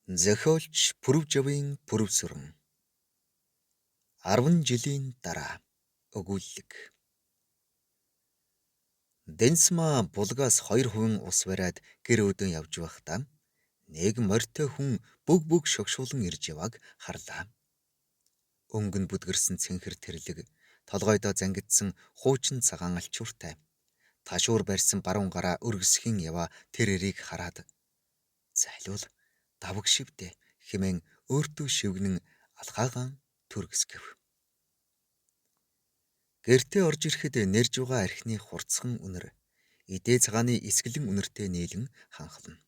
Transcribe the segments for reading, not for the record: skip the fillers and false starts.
Зохиолч Пүрвжавын Пүрв сүрэн 10 жилийн дараа өгүүлэг. Дэнсмаа булгаас 2% ус бариад гэр өөдөн явж байхдаа нэг морьтой хүн бүг шогшуулан ирж явааг харлаа. Өнгө нь бүдгэрсэн цэнхэр тэрлэг, толгойдоо зангидсан хуучин цагаан алчууртай. Ташуур барьсан баруун гараа өргөсхийн яваа тэр эрийг хараад "Зайлуул давг шивдэ" хэмээн өөртөө шивгэнэн алхаагаан түргсгэв. Гэртээ орж ирэхэд нэрж байгаа архины хурцхан үнэр идээ цагааны эсгэлэн үнэртэй нийлэн ханхална.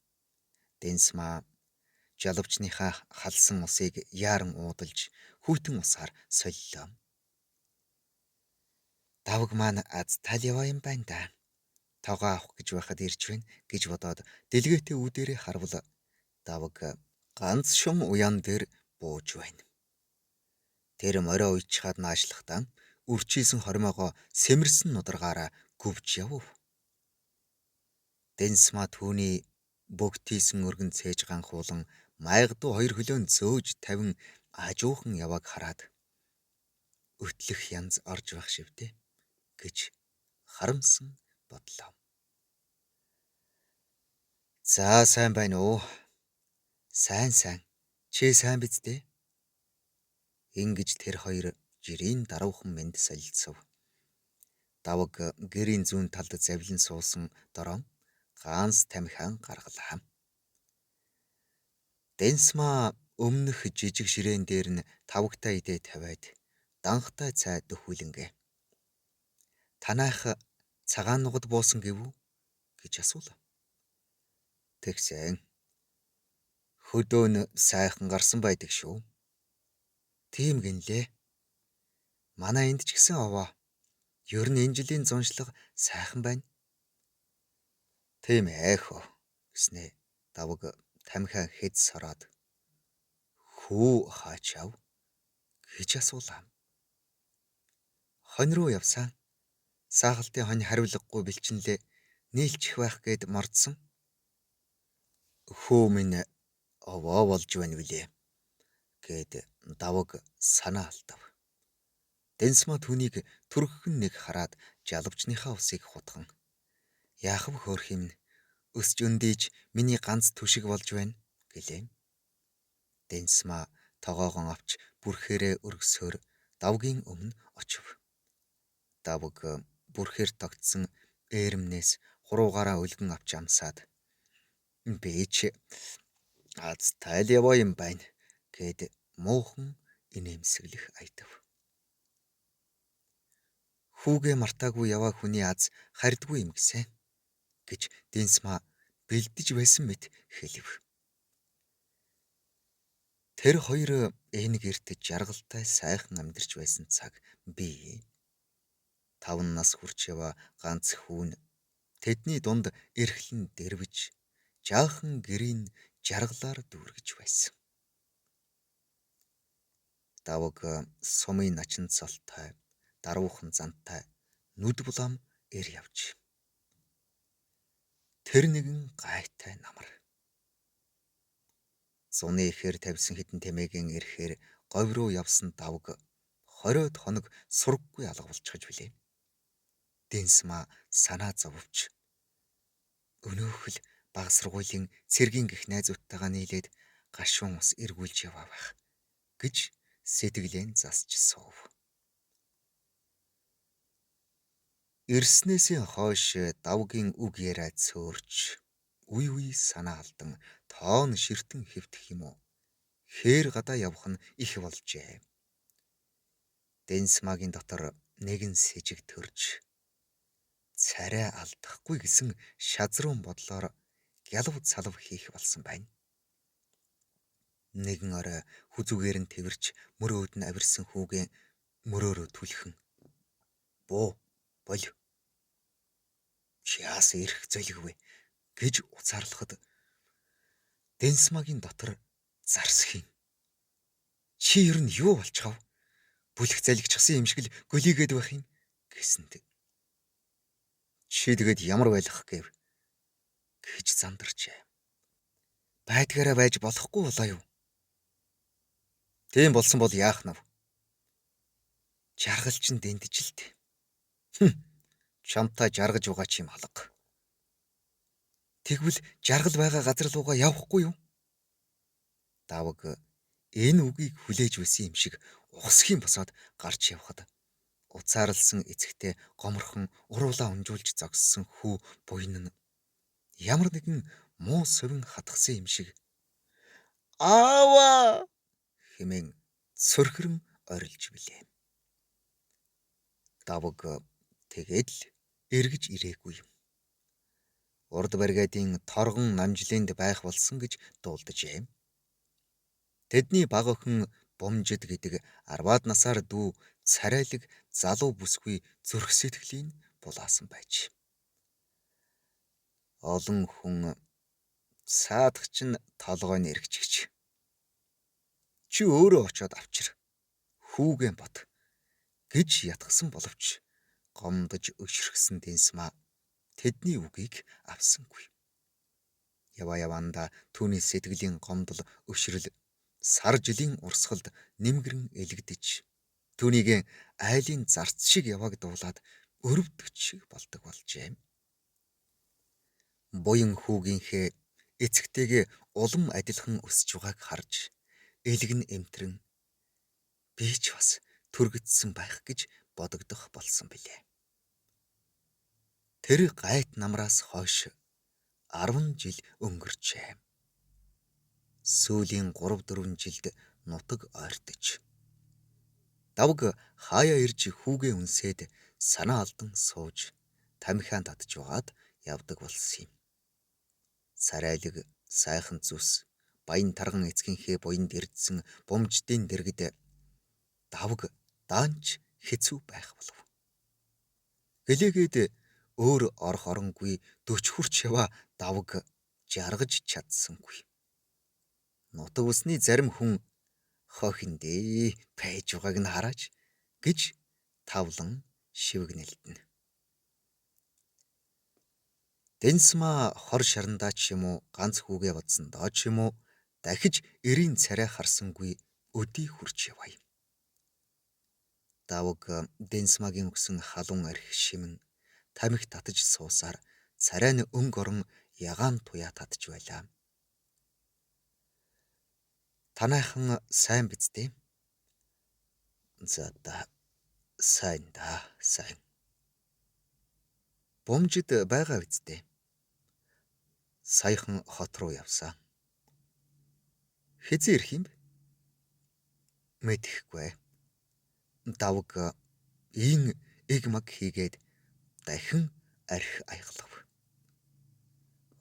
Дэнсмаа жалавчныхаа халсан усыг яаран уудалж хүйтэн усаар солилоо. Давг маань аз тал яваа юм байна да. Тоогоо авах гэж байхад ирж байна гэж бодоод дэлгээтэй үүдээрээ харвал давг ганц шум уяан дээр бууж байна. Тэр морио уйчхаад наашлахдаа үрчийсэн хормоогоо сэмэрсэн нударгаараа гүвж явв. Дэнсмаа түүний бөгтийсэн өргөн цээж ганхуулан майгадуу хоёр хөлөөн зөөж тавин хажуухан явааг хараад "Өтлөх янз орж байх шивдэ" гэж харамсан бодлоо. "За сайн байна уу? Сайн. Чи сайн биз дээ?" Ингэж тэр хоёр жирийн даруухан мэнд солилцов. Давг гэрийн зүүн талд завлин суусан дороо ганц тамхиан гаргалаа. Дэнсмаа өмнөх жижиг ширээн дээр нь тавгтай идэ тавиад данхтай цай дөхүүлэнгэ. "Танаах цагаан нугад буусан гэв үү?" гэж асуув. "Тэгсэн. Хөдөө нь сайхан гарсан байдаг шүү." "Тийм гинлээ. Манай энд ч гэсэн овоо. Ер нь энэ жилийн зуншлага сайхан байна." "Тийм хөө" гэснээ давг тамхиа хэд сороод "Хүү хаачав?" гэж асуулаа. "Хонь руу явсан. Саахалтын хонь хариулгагүй бэлчинлээ нийлчих байх гээд мордсон." "Хүү минь овоо болж байна билээ" гээд давг санаа алдав. Дэнсмаа түүнийг түргхэн нэг хараад жалавчныхаа усыг хутган "Яах вэ хөөх юм? Өсч өндийж миний ганц түшиг болж байна" гэлээ. Дэнсмаа тогоогон авч бүрхээрээ өргөсөөр давгийн өмнө очив. Давг бүрхээр тогтсон ээрмнээс хуруугаараа өлгөн авч амсаад "Би ч аз тайл яваа юм байна" гээд муухан инээмсэглэх аятав. "Хүүгээ мартаагүй яваа хүний аз харьдгүй юм гисэ" гэж Дэнсмаа бэлдэж байсан мэт хэлв. Тэр хоёр энэ гэрт жаргалтай сайхан амьдарч байсан цаг бий. 5 нас хүрч яваа ганц хүүн тэдний дунд эрхлэн дэрвэж жаахан гэрийн жаргалаар дүүргэж байсан. Давг сумын начин цолтой, даруухан зантай, нүд булаам эр явж. Тэр нэгэн гайтай намар. Зуны ихээр тавьсан хитэн тэмээгийн ирэхээр говь руу явсан давг 20 хоног сурггүй алга болчихж билээ. Дэнсмаа санаа зоввч өнөөхөл бага сургуулийн цэргийн гих найзуудтайгаа нийлээд гашуун ус эргүүлж яваа байх гэж сэтгэлэн засч суув. Ирснээсээ хойш давгийн үг яриа цөөрч үе санаа алдан тоон ширтэн хэвтэх юм уу хээр гадаа явах нь их болжээ. Дэнсмаагийн дотор нэгэн сэжиг төрж царай алдахгүй гэсэн шазруун бодлоор гялав цалав хийх болсон байна. Нэгэн орой хүзүүгээр нь тэрч мөрөөд нь авирсан хүүгээ мөрөөрөө түлхэн "Буу, болив. Чиас ирэх зөлгвэ" гэж уцаарлахад Дэнсмаагийн дотор зарсхийн. "Чи ер нь юу болчихав? Бүлэх залгичсан юм шиг л гөлийгээд байх юм" гэсэнд "Чи тэгэд ямар байх гэв" гэж зандарчээ. Байдгаараа байж болохгүй болоо юу? Тийм болсон бол яах нь вэ? Жаргал чинь дэндэж л дээ. Хм, чамтай жаргаж байгаа ч юм алга. Тэгвэл жаргал байгаа газар руугаа явахгүй юу? Давг энэ үгийг хүлээж байсан юм шиг ухсхийн босоод гарч явхад уцаарлсан эцэгтэй гоморхон уруулаа унжуулж зогссон хүү буян нь ямар нэгэн муу сувин хатгсан юм шиг аава хэмээн сөрхрөн орилж билээ. Давг тэгээд л эргэж ирээгүй юм. Урд баригадын торгон намжлинд байх болсон гэж дуулджээ. Тэдний баг охин Бомжид гэдэг 10-аад насаар дүү царайлаг залуу бүсгүй зүрх сэтгэлийн булаасан байж. Олон хүн саадах чинь толгой нэргчгч. Чи өөрөө очоод авчир. Хүүгэн бот гэж ятгсан боловч гомдож өшрөгсөн Дэнсмаа тэдний үгийг авсангүй. Яваанда түүний сэтгэлийн гомдол өшрөл сар жилийн урсгалд нэмгэрэн элэгдэж түүнийг айлын зарц шиг явагдуулаад өрөвдөгч шиг болдог болжээ. Буян хүүгийнхээ эцэгтэйгээ улам адилхан өсөж байгааг харж элгэн эмтрэн би ч бас түргэтсэн байх гэж бодогдох болсон билээ. Тэр гайт намраас хойш 10 жил өнгөрчээ. Сүүлийн 3-4 жилд нутаг ойртож. Давг хаяа ирж хүүгээ үнсээд санаа алдан сууж тамхиан татж угаад явдаг болсон юм. Царайлаг сайхан зүс баян тарган эцгийнхээ буянд ирдсэн Бомждын дэргэд давг даанч хэцүү байх болов. Гэлээгээд өөр орох оронгүй 40 хүрч яваа давг жаргаж чадсангүй. Нутаг усны зарим хүн хохиндээ байж байгааг нь хараач гэж тавлан шивгнэлтэн. Дэнсмаа хор шарандаа ч юм уу ганц хүүгээ бодсондоо ч юм уу дахиж эрийн царай харсангүй өдий хурж яваа юм. Давг Дэнсмагийн өгсөн халуун арх шимэн тамхи татаж суусаар царай нь өнгө орон ягаан туяа татж байлаа. Танайхан сайн биз дээ? За да сайн да сайн. Бомжид байгаа биз дээ? Саяхан хот руу явсан. Хэзээ ирэх юм бэ? Мэдэхгүй. Давг ийн эг маг хийгээд дахин арх аяглав.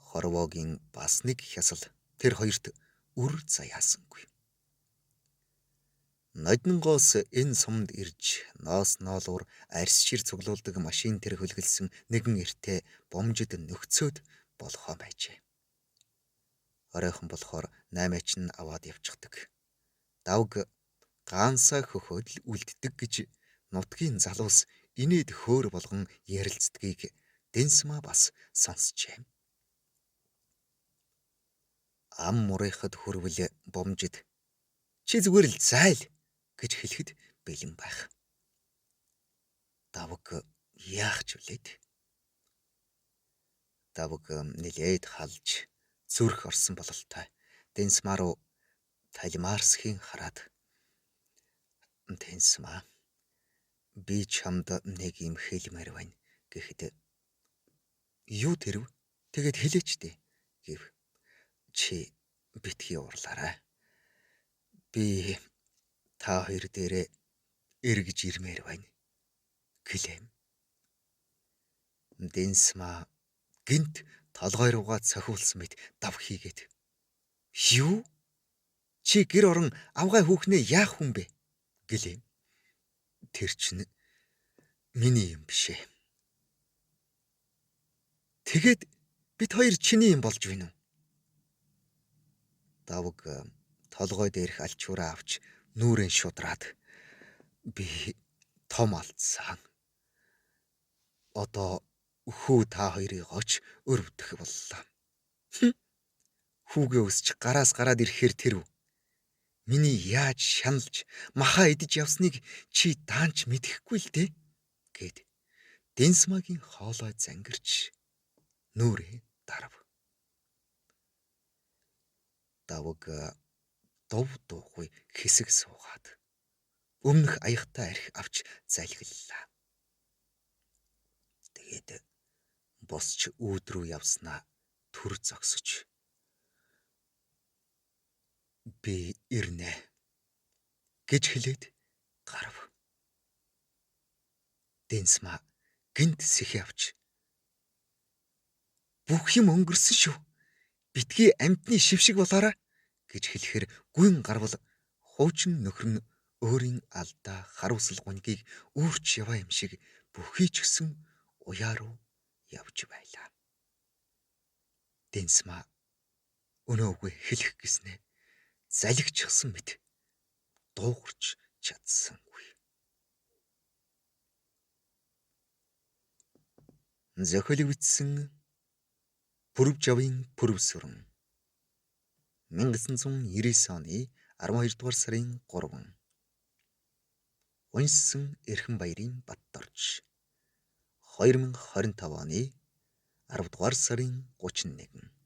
Хорвоогийн бас нэг хясал тэр хоёрт үр заяасангүй. Нодингоос энэ сумд ирж ноос ноолуур арьс шир цуглуулдаг машин тэр хөлгөлсөн нэгэн эртээ Бомжид нөхцөөд болохоо байжээ. Оройхон болохоор 8-аач нь аваад явчихдаг. Давг гаансаа хөхөөд л үлддэг гэж нутгийн залуус инээд хөөр болгон ярилцдгийг Дэнсмаа бас сонсчээ. Ам мурайхад хүрвэл Бомжид чи зүгээр л зайл гэж хэлэхэд бэлэн байх. Давг яах ч вүлээд. Давг нэлээд халж зүрх орсон бололтой. Дэнсмаа руу талимаарсхийн хараад Дэнсмаа би чамд нэг юм хэлмээр байна гэхэд юу тэрв тэгээд хэлээч дээ гэв. Чи битгий уурлаарай. Би та хоёр дээрээ эргэж ирмээр байна гэлээ. Дэнсмаа гинт толгой руугаа цохиулсан мэт дав хийгээд юу? Чи гэр орон авгай хүүхнээ яах хүн бэ гэлээ. Тэр чинь миний юм бишээ. Тэгээд бид хоёр чиний юм болж байна уу? Давг толгой дээрх алчуураа авч нүүрэн шудраад би том алдсан. Одоо хүү та хоёрыг оч өрөвдөх боллоо. Хүүгээ өсч гараас гараад ирэхээр тэрв. Миний яаж шаналж махаа идэж явсныг чи даанч мэдэхгүй л дээ гэд Дэнсмагийн хоолой зангирч нүрээ дарав. Давг дов дуугүй хэсэг суугаад өмнөх аягтай архи авч залгиллаа. Тэгээд босч үүд рүү явснаа төр зогсож би ирнэ гэж хэлээд гарав. Дэнсма гинт сэхээ авч бүх юм өнгөрсөн шүү. Битгий амьтны шившиг болоорой гэж хэлэхээр гүн гарвал хуучин нөхөр нь өөрийн алдаа харуулсал гунгийг өөрч яваа юм шиг бүхий ч гэсэн уяа руу явж байлаа. Дэнсма өнөөгүй хэлэх гэснээ залгичихсан мэт дуугарч чадсангүй. Зохиолыг бичсэн Пүрвжавын Пүрв сүрэн 1999 оны 12 дугаар сарын 3. Уншсан Эрхэнбаярын Баттарч 2025 оны 10 дугаар сарын 31.